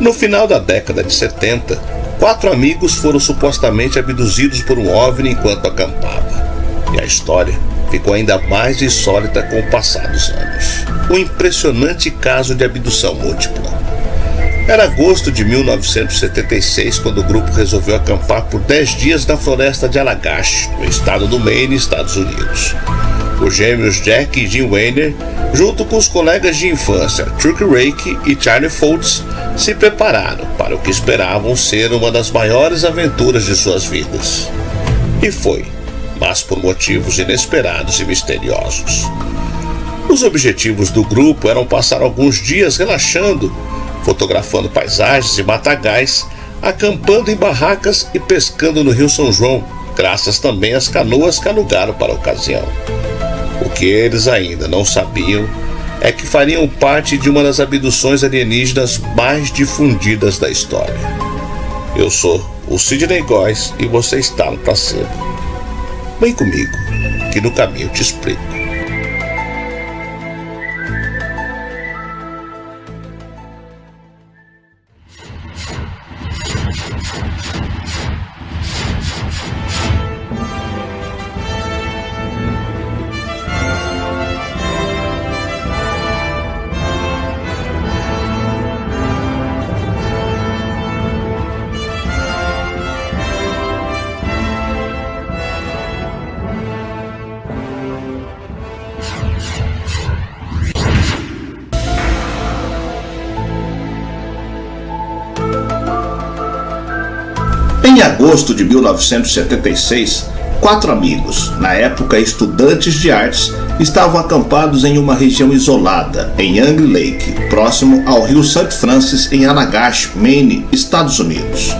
No final da década de 70, 4 amigos foram supostamente abduzidos por um OVNI enquanto acampava. E a história ficou ainda mais insólita com o passar dos anos. Um impressionante caso de abdução múltipla. Era agosto de 1976 quando o grupo resolveu acampar por 10 dias na floresta de Allagash, no estado do Maine, Estados Unidos. Os gêmeos Jack e Jim Weiner, junto com os colegas de infância Chuck Rake e Charlie Foltz, se prepararam para o que esperavam ser uma das maiores aventuras de suas vidas. E foi, mas por motivos inesperados e misteriosos. Os objetivos do grupo eram passar alguns dias relaxando, fotografando paisagens e matagais, acampando em barracas e pescando no Rio São João, graças também às canoas que alugaram para a ocasião. O que eles ainda não sabiam é que fariam parte de uma das abduções alienígenas mais difundidas da história. Eu sou o Sidney Góes e você está no Placebo. Vem comigo, que no caminho eu te explico. Em agosto de 1976, 4 amigos, na época estudantes de artes, estavam acampados em uma região isolada, em Young Lake, próximo ao rio St. Francis, em Allagash, Maine, Estados Unidos.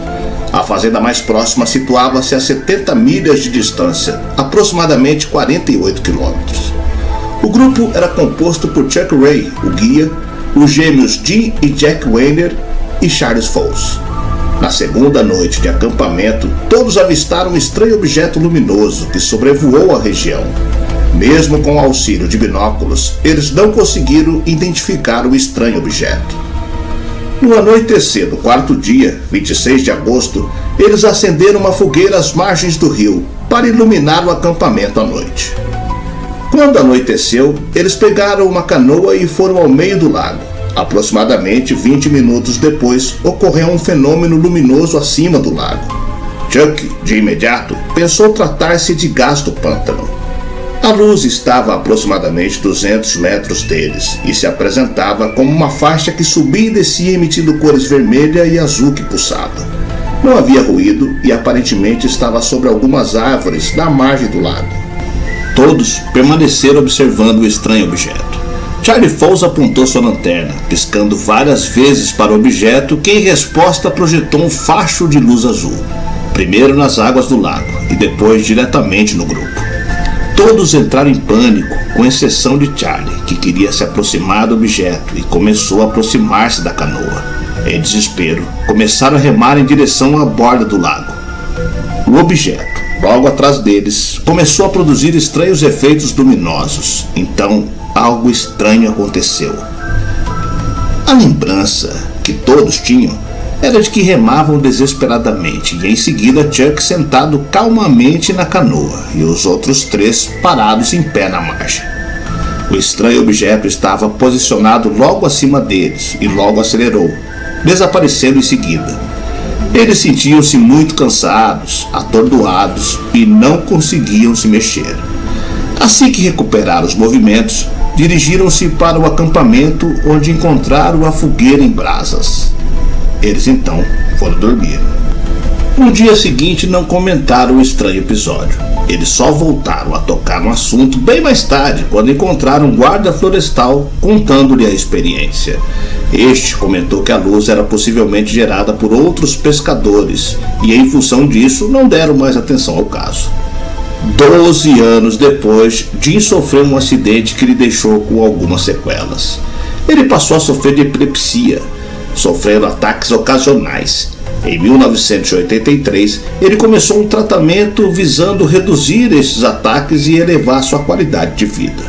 A fazenda mais próxima situava-se a 70 milhas de distância, aproximadamente 48 quilômetros. O grupo era composto por Chuck Ray, o guia, os gêmeos Jim e Jack Weiner e Charles Foltz. Na segunda noite de acampamento, todos avistaram um estranho objeto luminoso que sobrevoou a região. Mesmo com o auxílio de binóculos, eles não conseguiram identificar o estranho objeto. No anoitecer do quarto dia, 26 de agosto, eles acenderam uma fogueira às margens do rio para iluminar o acampamento à noite. Quando anoiteceu, eles pegaram uma canoa e foram ao meio do lago. Aproximadamente 20 minutos depois, ocorreu um fenômeno luminoso acima do lago. Chuck, de imediato, pensou tratar-se de gás do pântano. A luz estava a aproximadamente 200 metros deles e se apresentava como uma faixa que subia e descia emitindo cores vermelha e azul que pulsava. Não havia ruído e aparentemente estava sobre algumas árvores na margem do lago. Todos permaneceram observando o estranho objeto. Charlie Foltz apontou sua lanterna, piscando várias vezes para o objeto, que em resposta projetou um facho de luz azul, primeiro nas águas do lago e depois diretamente no grupo. Todos entraram em pânico, com exceção de Charlie, que queria se aproximar do objeto e começou a aproximar-se da canoa. Em desespero, começaram a remar em direção à borda do lago. O objeto, logo atrás deles, começou a produzir estranhos efeitos luminosos. Então, algo estranho aconteceu. A lembrança que todos tinham era de que remavam desesperadamente e em seguida Chuck sentado calmamente na canoa e os outros 3 parados em pé na margem. O estranho objeto estava posicionado logo acima deles e logo acelerou, desaparecendo em seguida. Eles sentiam-se muito cansados, atordoados e não conseguiam se mexer. Assim que recuperaram os movimentos, dirigiram-se para o acampamento, onde encontraram a fogueira em brasas. Eles então foram dormir. No dia seguinte não comentaram o estranho episódio. Eles só voltaram a tocar no assunto bem mais tarde, quando encontraram um guarda florestal contando-lhe a experiência. Este comentou que a luz era possivelmente gerada por outros pescadores e, em função disso, não deram mais atenção ao caso. 12 anos depois, Jim sofreu um acidente que lhe deixou com algumas sequelas. Ele passou a sofrer de epilepsia, sofrendo ataques ocasionais. Em 1983, ele começou um tratamento visando reduzir esses ataques e elevar sua qualidade de vida.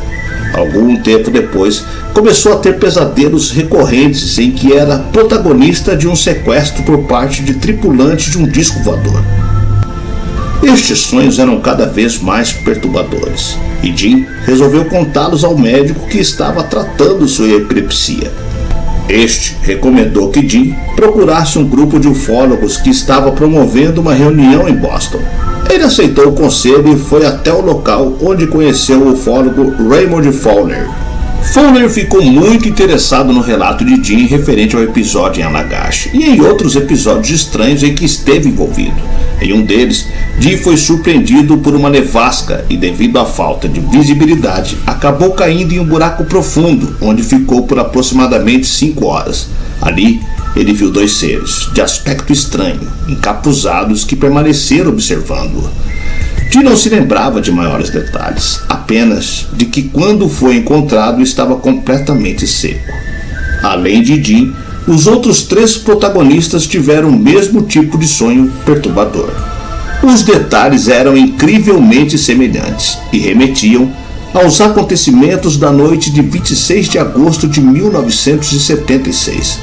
Algum tempo depois, começou a ter pesadelos recorrentes em que era protagonista de um sequestro por parte de tripulantes de um disco voador. Estes sonhos eram cada vez mais perturbadores, e Jim resolveu contá-los ao médico que estava tratando sua epilepsia. Este recomendou que Jim procurasse um grupo de ufólogos que estava promovendo uma reunião em Boston. Ele aceitou o conselho e foi até o local, onde conheceu o ufólogo Raymond Fowler. Fowler ficou muito interessado no relato de Jim referente ao episódio em Allagash e em outros episódios estranhos em que esteve envolvido. Em um deles, Jim foi surpreendido por uma nevasca e, devido à falta de visibilidade, acabou caindo em um buraco profundo, onde ficou por aproximadamente 5 horas. Ali, ele viu 2 seres, de aspecto estranho, encapuzados, que permaneceram observando-o. Jim não se lembrava de maiores detalhes, apenas de que quando foi encontrado estava completamente seco. Além de Jim, os outros 3 protagonistas tiveram o mesmo tipo de sonho perturbador. Os detalhes eram incrivelmente semelhantes e remetiam aos acontecimentos da noite de 26 de agosto de 1976.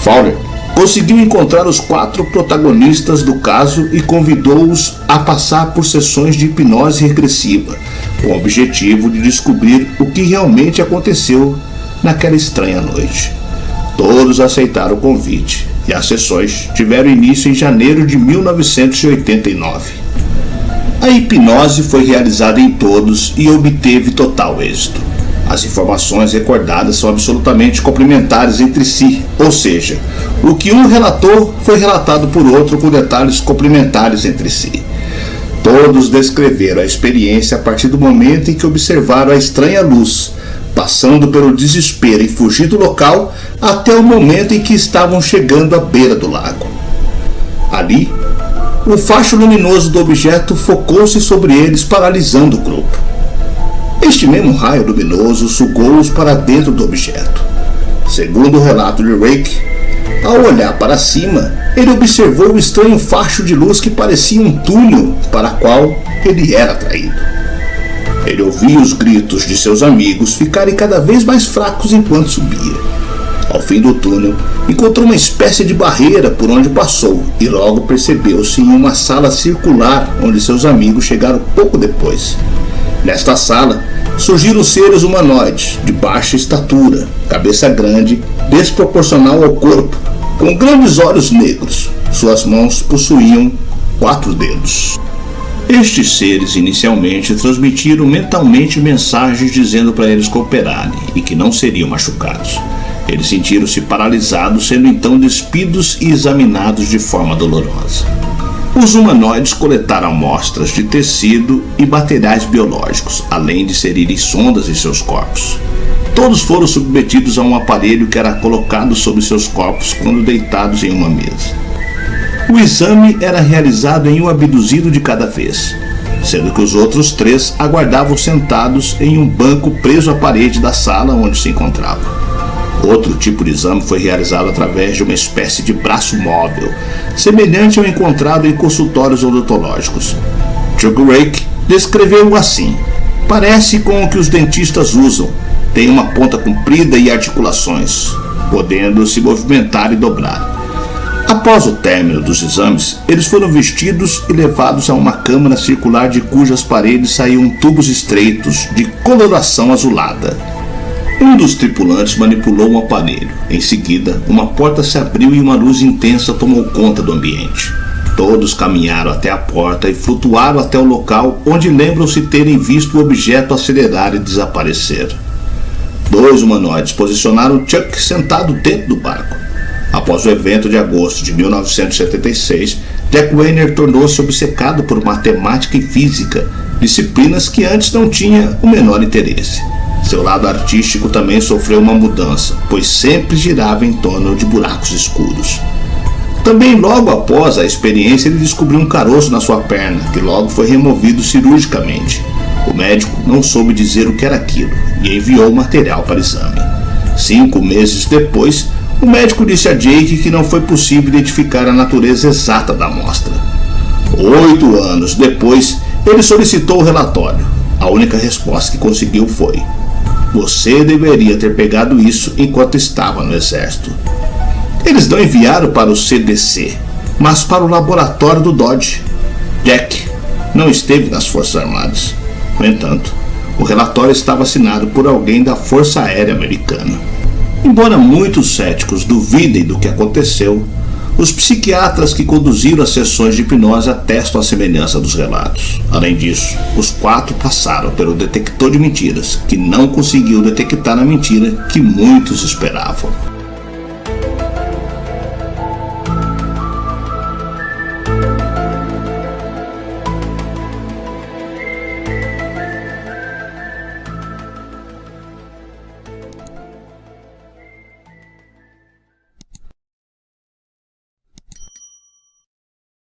Fowler conseguiu encontrar os 4 protagonistas do caso e convidou-os a passar por sessões de hipnose regressiva, com o objetivo de descobrir o que realmente aconteceu naquela estranha noite. Todos aceitaram o convite e as sessões tiveram início em janeiro de 1989. A hipnose foi realizada em todos e obteve total êxito. As informações recordadas são absolutamente complementares entre si, ou seja, o que um relatou foi relatado por outro com detalhes complementares entre si. Todos descreveram a experiência a partir do momento em que observaram a estranha luz, passando pelo desespero em fugir do local até o momento em que estavam chegando à beira do lago. Ali, o facho luminoso do objeto focou-se sobre eles, paralisando o grupo. Este mesmo raio luminoso sugou-os para dentro do objeto. Segundo o relato de Rake, ao olhar para cima, ele observou o estranho facho de luz que parecia um túnel para o qual ele era atraído. Ele ouvia os gritos de seus amigos ficarem cada vez mais fracos enquanto subia. Ao fim do túnel, encontrou uma espécie de barreira por onde passou e logo percebeu-se em uma sala circular onde seus amigos chegaram pouco depois. Nesta sala, surgiram seres humanoides de baixa estatura, cabeça grande, desproporcional ao corpo, com grandes olhos negros. Suas mãos possuíam 4 dedos. Estes seres inicialmente transmitiram mentalmente mensagens dizendo para eles cooperarem e que não seriam machucados. Eles sentiram-se paralisados, sendo então despidos e examinados de forma dolorosa. Os humanoides coletaram amostras de tecido e materiais biológicos, além de inserirem sondas em seus corpos. Todos foram submetidos a um aparelho que era colocado sobre seus corpos quando deitados em uma mesa. O exame era realizado em um abduzido de cada vez, sendo que os outros 3 aguardavam sentados em um banco preso à parede da sala onde se encontravam. Outro tipo de exame foi realizado através de uma espécie de braço móvel, semelhante ao encontrado em consultórios odontológicos. Chuck Rake descreveu-o assim: parece com o que os dentistas usam, tem uma ponta comprida e articulações, podendo se movimentar e dobrar. Após o término dos exames, eles foram vestidos e levados a uma câmara circular de cujas paredes saíam tubos estreitos de coloração azulada. Um dos tripulantes manipulou um aparelho. Em seguida, uma porta se abriu e uma luz intensa tomou conta do ambiente. Todos caminharam até a porta e flutuaram até o local onde lembram-se terem visto o objeto acelerar e desaparecer. 2 humanoides posicionaram Chuck sentado dentro do barco. Após o evento de agosto de 1976, Jack Weiner tornou-se obcecado por matemática e física, disciplinas que antes não tinha o menor interesse. Seu lado artístico também sofreu uma mudança, pois sempre girava em torno de buracos escuros. Também logo após a experiência ele descobriu um caroço na sua perna, que logo foi removido cirurgicamente. O médico não soube dizer o que era aquilo e enviou o material para exame. 5 meses depois, o médico disse a Jake que não foi possível identificar a natureza exata da amostra. 8 anos depois, ele solicitou o relatório. A única resposta que conseguiu foi: Você deveria ter pegado isso enquanto estava no exército. Eles não enviaram para o CDC, mas para o laboratório do Dodge. Jack não esteve nas Forças Armadas. No entanto, o relatório estava assinado por alguém da Força Aérea Americana. Embora muitos céticos duvidem do que aconteceu, os psiquiatras que conduziram as sessões de hipnose atestam a semelhança dos relatos. Além disso, os 4 passaram pelo detector de mentiras, que não conseguiu detectar a mentira que muitos esperavam.